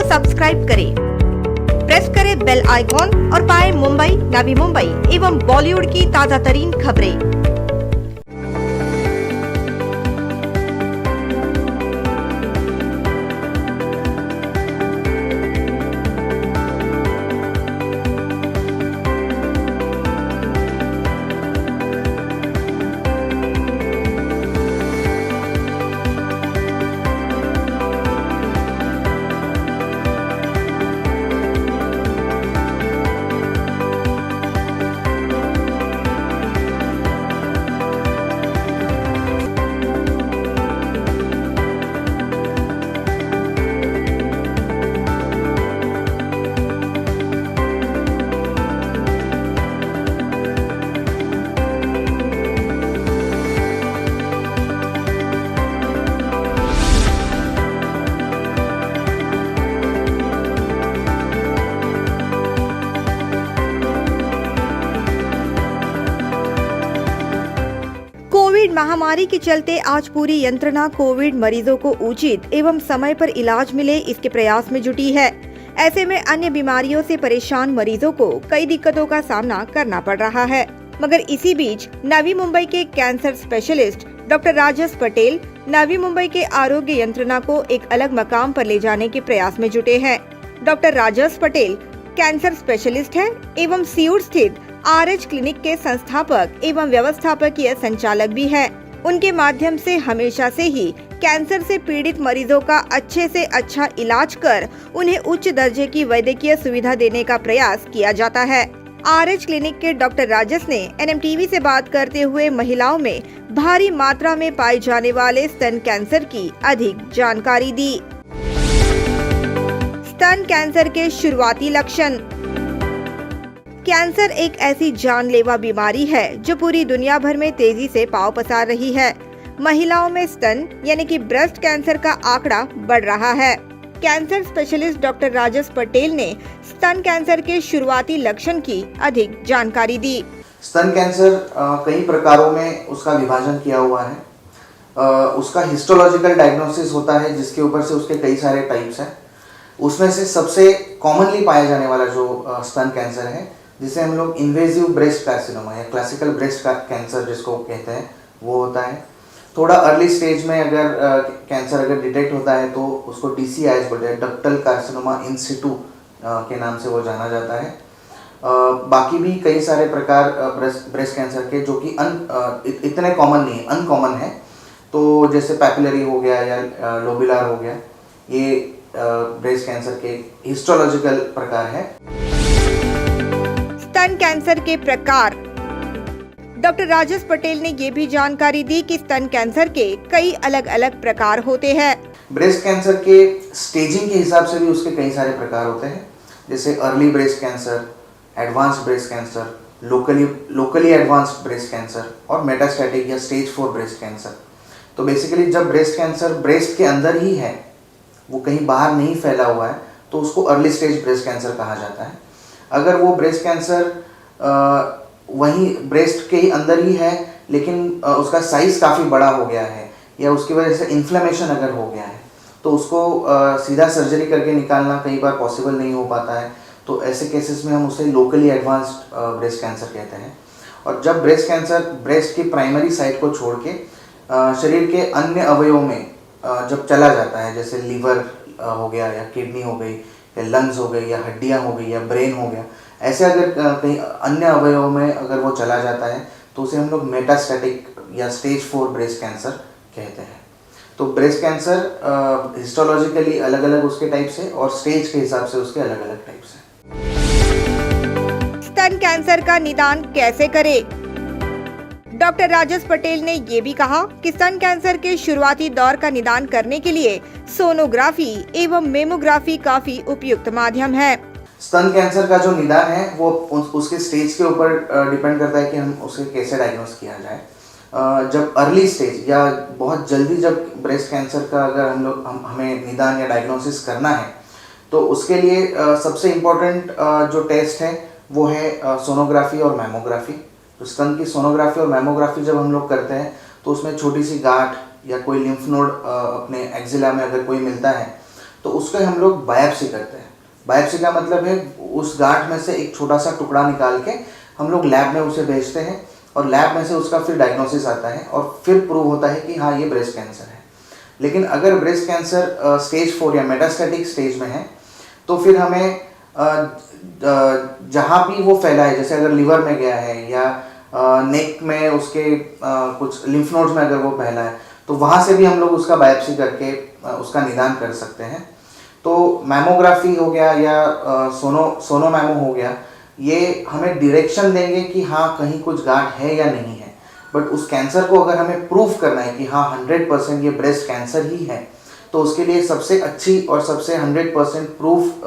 Subscribe करें, press करें bell icon और पाएं मुंबई, नवी मुंबई एवं बॉलीवुड की ताजा तरीन खबरें। कोविड महामारी के चलते आज पूरी यंत्रणा कोविड मरीजों को उचित एवं समय पर इलाज मिले इसके प्रयास में जुटी है। ऐसे में अन्य बीमारियों से परेशान मरीजों को कई दिक्कतों का सामना करना पड़ रहा है। मगर इसी बीच नवी मुंबई के cancer specialist doctor Rajesh Patel Navi Mumbai के आरोग्य यंत्रणा को एक अलग मकाम पर ले जाने के प्रयास में जुटे हैं। Doctor Rajesh Patel cancer specialist है एवं सीउट स्थित RH क्लिनिक के संस्थापक एवं व्यवस्थापकीय संचालक भी हैं। उनके माध्यम से हमेशा से ही कैंसर से पीड़ित मरीजों का अच्छे से अच्छा इलाज कर उन्हें उच्च दर्जे की वैद्यकीय सुविधा देने का प्रयास किया जाता है। RH क्लिनिक के डॉक्टर राजेश ने NMTV से बात करते हुए महिलाओं में भारी मात्रा में पाए जाने वाले स्तन कैंसर की अधिक जानकारी दी। स्तन कैंसर के शुरुआती लक्षण। कैंसर एक ऐसी जानलेवा बीमारी है जो पूरी दुनिया भर में तेजी से पांव पसार रही है। महिलाओं में स्तन यानी कि ब्रेस्ट कैंसर का आंकड़ा बढ़ रहा है। Cancer specialist doctor Rajesh Patel ने स्तन कैंसर के शुरुआती लक्षण की अधिक जानकारी दी। स्तन कैंसर कई प्रकारों में उसका विभाजन किया हुआ है। उसका हिस्टोलॉजिकल डायग्नोसिस होता है जिसके ऊपर से उसके कई सारे टाइप्स हैं। उसमें से सबसे कॉमनली पाया जाने वाला जो स्तन कैंसर है जिसे हम लोग इन्वेजिव ब्रेस्ट कार्सिनोमा या क्लासिकल ब्रेस्ट कैंसर जिसको कहते हैं वो होता है। थोड़ा अर्ली स्टेज में अगर कैंसर अगर डिटेक्ट होता है तो उसको DCIS बोलते हैं, डक्टल कार्सिनोमा इन सिटू के नाम से वो जाना जाता है। बाकी भी कई सारे प्रकार ब्रेस्ट कैंसर के जो कि इतने कॉमन नहीं है, अनकॉमन है। तो जैसे पैपिलरी हो गया या लोबुलर हो गया, ये ब्रेस्ट कैंसर के हिस्टोलॉजिकल प्रकार है। स्तन कैंसर के प्रकार। डॉक्टर राजेश पटेल ने ये भी जानकारी दी कि स्तन कैंसर के कई अलग अलग प्रकार होते हैं। ब्रेस्ट कैंसर के स्टेजिंग के हिसाब से भी उसके कई सारे प्रकार होते हैं, जैसे early breast cancer, advanced breast cancer, locally advanced breast cancer और मेटास्टैटिक या स्टेज 4 ब्रेस्ट कैंसर। तो बेसिकली जब ब्रेस्ट कैंसर ब्रेस्ट के अंदर ही है, वो कहीं बाहर नहीं फैला हुआ है, तो उसको अर्ली स्टेज ब्रेस्ट कैंसर कहा जाता है। अगर वो ब्रेस्ट कैंसर वहीं ब्रेस्ट के ही अंदर ही है लेकिन उसका साइज काफ़ी बड़ा हो गया है या उसकी वजह से इन्फ्लेमेशन अगर हो गया है तो उसको सीधा सर्जरी करके निकालना कई बार पॉसिबल नहीं हो पाता है। तो ऐसे केसेस में हम उसे लोकली एडवांस्ड ब्रेस्ट कैंसर कहते हैं। और जब ब्रेस्ट कैंसर ब्रेस्ट की प्राइमरी साइट को छोड़ के शरीर के अन्य अवयवों में जब चला जाता है, जैसे लीवर हो गया या किडनी हो गई या लंग्स हो गई या हड्डियां हो गई या ब्रेन हो गया, ऐसे अगर कहीं अन्य अवयवों में अगर वो चला जाता है तो उसे हम लोग मेटास्टैटिक या स्टेज 4 ब्रेस्ट कैंसर कहते हैं। तो ब्रेस्ट कैंसर हिस्टोलॉजिकली अलग अलग उसके टाइप्स है और स्टेज के हिसाब से उसके अलग अलग टाइप्स हैं। स्तन कैंसर का निदान कैसे करें? डॉक्टर राजेश पटेल ने ये भी कहा कि स्तन कैंसर के शुरुआती दौर का निदान करने के लिए सोनोग्राफी एवं मेमोग्राफी काफी उपयुक्त माध्यम है। स्तन कैंसर का जो निदान है वो उसके स्टेज के ऊपर डिपेंड करता है कि हम उसे कैसे डायग्नोस किया जाए। जब अर्ली स्टेज या बहुत जल्दी जब ब्रेस्ट कैंसर का अगर हमें निदान या डायग्नोसिस करना है तो उसके लिए सबसे इम्पोर्टेंट जो टेस्ट है वो है सोनोग्राफी और मैमोग्राफी। तो स्तन की सोनोग्राफी और मैमोग्राफी जब हम लोग करते हैं तो उसमें छोटी सी गांठ या कोई लिम्फ नोड अपने एक्जिला में अगर कोई मिलता है तो उसको हम लोग बायोप्सी करते हैं। बायोप्सी का मतलब है उस गांठ में से एक छोटा सा टुकड़ा निकाल के हम लोग लैब में उसे भेजते हैं और लैब में से उसका फिर डायग्नोसिस आता है और फिर प्रूव होता है कि हाँ ये ब्रेस्ट कैंसर है। लेकिन अगर ब्रेस्ट कैंसर स्टेज 4 या मेटास्टैटिक स्टेज में है तो फिर हमें जहाँ भी वो फैला है, जैसे अगर लिवर में गया है या नेक में उसके कुछ लिम्फ नोड्स में अगर वो फैला है तो वहाँ से भी हम लोग उसका बायोप्सी करके उसका निदान कर सकते हैं। तो मैमोग्राफी हो गया या सोनो मैमो हो गया, ये हमें डायरेक्शन देंगे कि हाँ कहीं कुछ गांठ है या नहीं है। बट उस कैंसर को अगर हमें प्रूफ करना है कि हाँ 100% ये ब्रेस्ट कैंसर ही है, तो उसके लिए सबसे अच्छी और सबसे 100% प्रूफ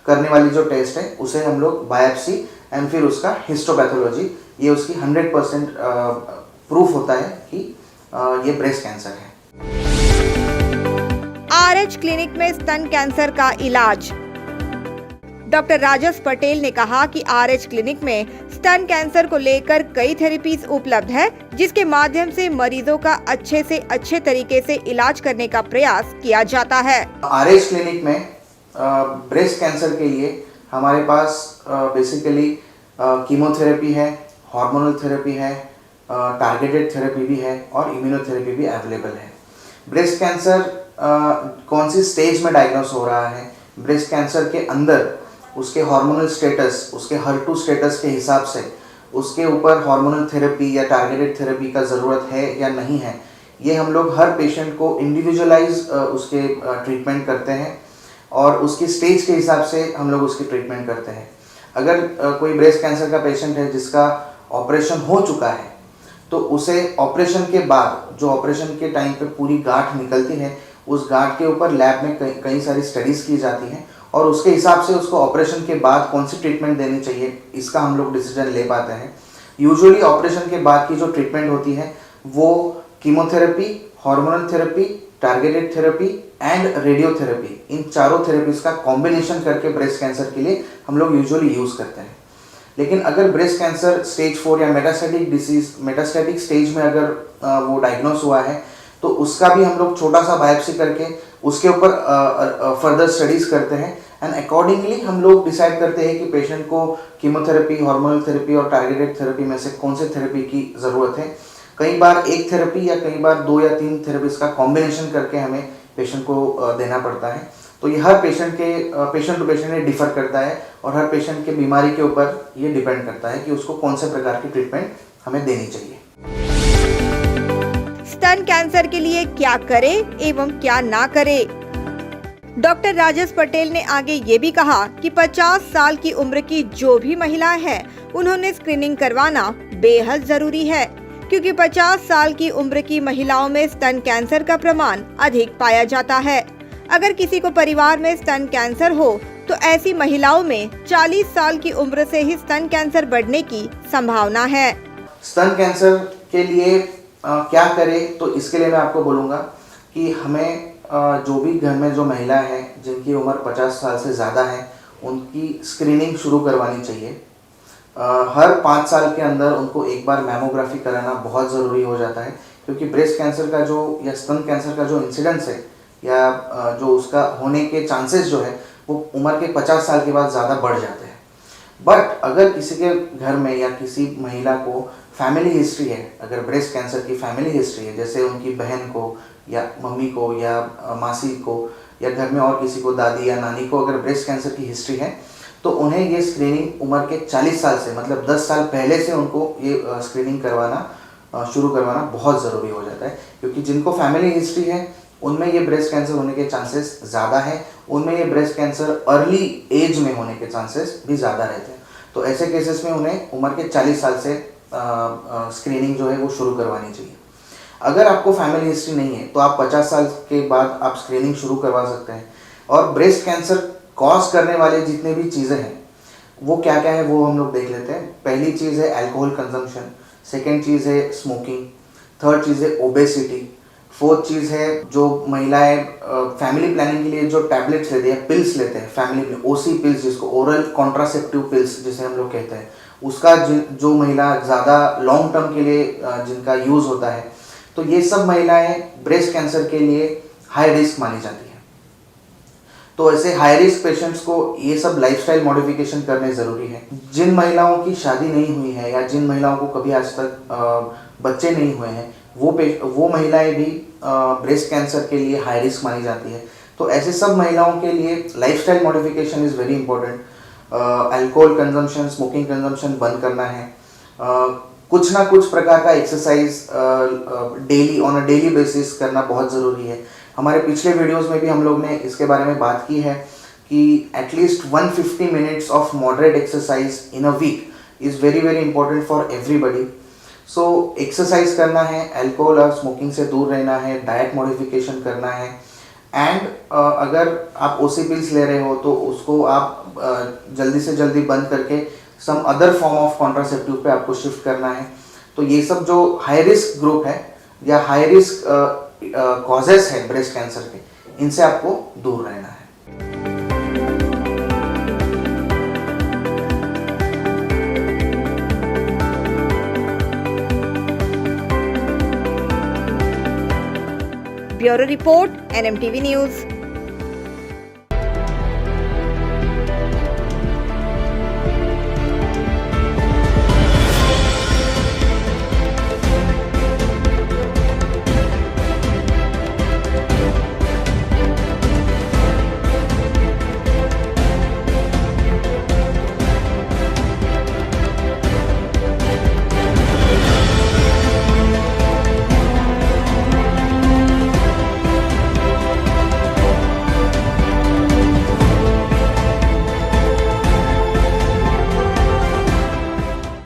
करने वाली जो टेस्ट है उसे हम लोग बायोप्सी एंड फिर उसका हिस्टोपैथोलॉजी, ये उसकी 100% प्रूफ होता है कि ये ब्रेस्ट कैंसर है। RH क्लिनिक में स्तन कैंसर का इलाज। डॉक्टर राजस पटेल ने कहा कि RH क्लिनिक में स्तन कैंसर को लेकर कई थेरेपीज उपलब्ध है, जिसके माध्यम से मरीजों का अच्छे से अच्छे तरीके से इलाज करने का प्रयास किया जाता है। RH क्लिनिक में ब्रेस्ट कैंसर के लिए हमारे पास बेसिकली कीमोथेरेपी है, हार्मोनल थेरेपी है, टारगेटेड थेरेपी भी है और इम्यूनोथेरेपी भी अवेलेबल है। ब्रेस्ट कैंसर कौन सी स्टेज में डायग्नोस हो रहा है, ब्रेस्ट कैंसर के अंदर उसके हार्मोनल स्टेटस, उसके HER2 स्टेटस के हिसाब से उसके ऊपर हार्मोनल थेरेपी या टारगेटेड थेरेपी का ज़रूरत है या नहीं है, ये हम लोग हर पेशेंट को इंडिविजुअलाइज उसके ट्रीटमेंट करते हैं और उसकी स्टेज के हिसाब से हम लोग उसकी ट्रीटमेंट करते हैं। अगर कोई ब्रेस्ट कैंसर का पेशेंट है जिसका ऑपरेशन हो चुका है तो उसे ऑपरेशन के बाद, जो ऑपरेशन के टाइम पे पूरी गांठ निकलती है, उस गांठ के ऊपर लैब में कई सारी स्टडीज़ की जाती हैं और उसके हिसाब से उसको ऑपरेशन के बाद कौन सी ट्रीटमेंट देनी चाहिए, इसका हम लोग डिसीजन ले पाते हैं। यूजुअली ऑपरेशन के बाद की जो ट्रीटमेंट होती है वो chemotherapy, hormonal therapy, targeted therapy and radiotherapy, इन चारों थेरेपीज़ का कॉम्बिनेशन करके ब्रेस्ट कैंसर के लिए हम लोग यूजुअली यूज़ करते हैं। लेकिन अगर ब्रेस्ट कैंसर स्टेज 4 या मेटास्टैटिक स्टेज में अगर वो डायग्नोस हुआ है तो उसका भी हम लोग छोटा सा बायोप्सी करके उसके ऊपर फर्दर स्टडीज़ करते हैं एंड अकॉर्डिंगली हम लोग डिसाइड करते हैं कि पेशेंट को कीमोथेरेपी, हार्मोनल थेरेपी और टारगेटेड थेरेपी में से कौन से थेरेपी की ज़रूरत है। कई बार एक थेरेपी या कई बार 2 या 3 थेरेपीज़ का कॉम्बिनेशन करके हमें पेशेंट को देना पड़ता है। तो ये हर पेशेंट टू पेशेंट ये डिफ़र करता है और हर पेशेंट के बीमारी के ऊपर ये डिपेंड करता है कि उसको कौन से प्रकार की ट्रीटमेंट हमें देनी चाहिए। स्तन कैंसर के लिए क्या करें एवं क्या ना करें। डॉक्टर राजस पटेल ने आगे ये भी कहा कि 50 साल की उम्र की जो भी महिला है उन्होंने स्क्रीनिंग करवाना बेहद जरूरी है, क्योंकि 50 साल की उम्र की महिलाओं में स्तन कैंसर का प्रमाण अधिक पाया जाता है। अगर किसी को परिवार में स्तन कैंसर हो तो ऐसी महिलाओं में 40 साल की उम्र से ही स्तन कैंसर बढ़ने की संभावना है। स्तन कैंसर के लिए क्या करें, तो इसके लिए मैं आपको बोलूँगा कि हमें जो भी घर में जो महिला है जिनकी उम्र 50 साल से ज़्यादा है उनकी स्क्रीनिंग शुरू करवानी चाहिए। हर 5 साल के अंदर उनको एक बार मैमोग्राफी कराना बहुत ज़रूरी हो जाता है, क्योंकि ब्रेस्ट कैंसर का जो या स्तन कैंसर का जो इंसिडेंस है या जो उसका होने के चांसेस जो है वो उम्र के 50 साल के बाद ज़्यादा बढ़ जाते हैं। बट अगर किसी के घर में या किसी महिला को फैमिली हिस्ट्री है, अगर ब्रेस्ट कैंसर की फैमिली हिस्ट्री है, जैसे उनकी बहन को या मम्मी को या मासी को या घर में और किसी को, दादी या नानी को अगर ब्रेस्ट कैंसर की हिस्ट्री है, तो उन्हें ये स्क्रीनिंग उम्र के 40 साल से, मतलब 10 साल पहले से उनको ये स्क्रीनिंग शुरू करवाना बहुत ज़रूरी हो जाता है। क्योंकि जिनको फैमिली हिस्ट्री है उनमें ये ब्रेस्ट कैंसर होने के चांसेस ज़्यादा हैं, उनमें ये ब्रेस्ट कैंसर अर्ली एज में होने के चांसेस भी ज़्यादा रहते हैं। तो ऐसे केसेस में उन्हें उम्र के 40 साल से स्क्रीनिंग जो है वो शुरू करवानी चाहिए। अगर आपको फैमिली हिस्ट्री नहीं है तो आप 50 साल के बाद आप स्क्रीनिंग शुरू करवा सकते हैं। और ब्रेस्ट कैंसर कॉज करने वाले जितने भी चीज़ें हैं वो क्या क्या है वो हम लोग देख लेते हैं। पहली चीज़ है अल्कोहल कंजम्पशन, सेकेंड चीज़ है स्मोकिंग, थर्ड चीज़ है ओबेसिटी, फोर्थ चीज़ है जो महिलाएं फैमिली प्लानिंग के लिए जो टैबलेट्स लेते हैं, पिल्स लेते हैं फैमिली में, ओसी पिल्स जिसको ओरल कॉन्ट्रासेप्टिव पिल्स जिसे हम लोग कहते हैं, उसका जो महिला ज़्यादा लॉन्ग टर्म के लिए जिनका यूज़ होता है, तो ये सब महिलाएं ब्रेस्ट कैंसर के लिए हाई रिस्क मानी जाती है। तो ऐसे हाई रिस्क पेशेंट्स को ये सब लाइफस्टाइल मॉडिफिकेशन करने ज़रूरी है। जिन महिलाओं की शादी नहीं हुई है या जिन महिलाओं को कभी आज तक बच्चे नहीं हुए हैं, वो महिलाएं भी ब्रेस्ट कैंसर के लिए हाई रिस्क मानी जाती है। तो ऐसे सब महिलाओं के लिए lifestyle modification is very important. Alcohol consumption, smoking consumption बंद करना है। कुछ ना कुछ प्रकार का exercise on a daily basis करना बहुत ज़रूरी है। हमारे पिछले वीडियोस में भी हम लोग ने इसके बारे में बात की है कि at least 150 minutes of moderate exercise in a week is very very important for everybody. So exercise करना है, अल्कोहल और स्मोकिंग से दूर रहना है, डाइट मॉडिफिकेशन करना है एंड अगर आप ओसी पिल्स ले रहे हो तो उसको आप जल्दी से जल्दी बंद करके some other form of contraceptive पे आपको शिफ्ट करना है। तो ये सब जो हाई रिस्क ग्रुप है या हाई रिस्क कॉजेस है ब्रेस्ट कैंसर के, इनसे आपको दूर रहना है। Bureau report, NMTV news.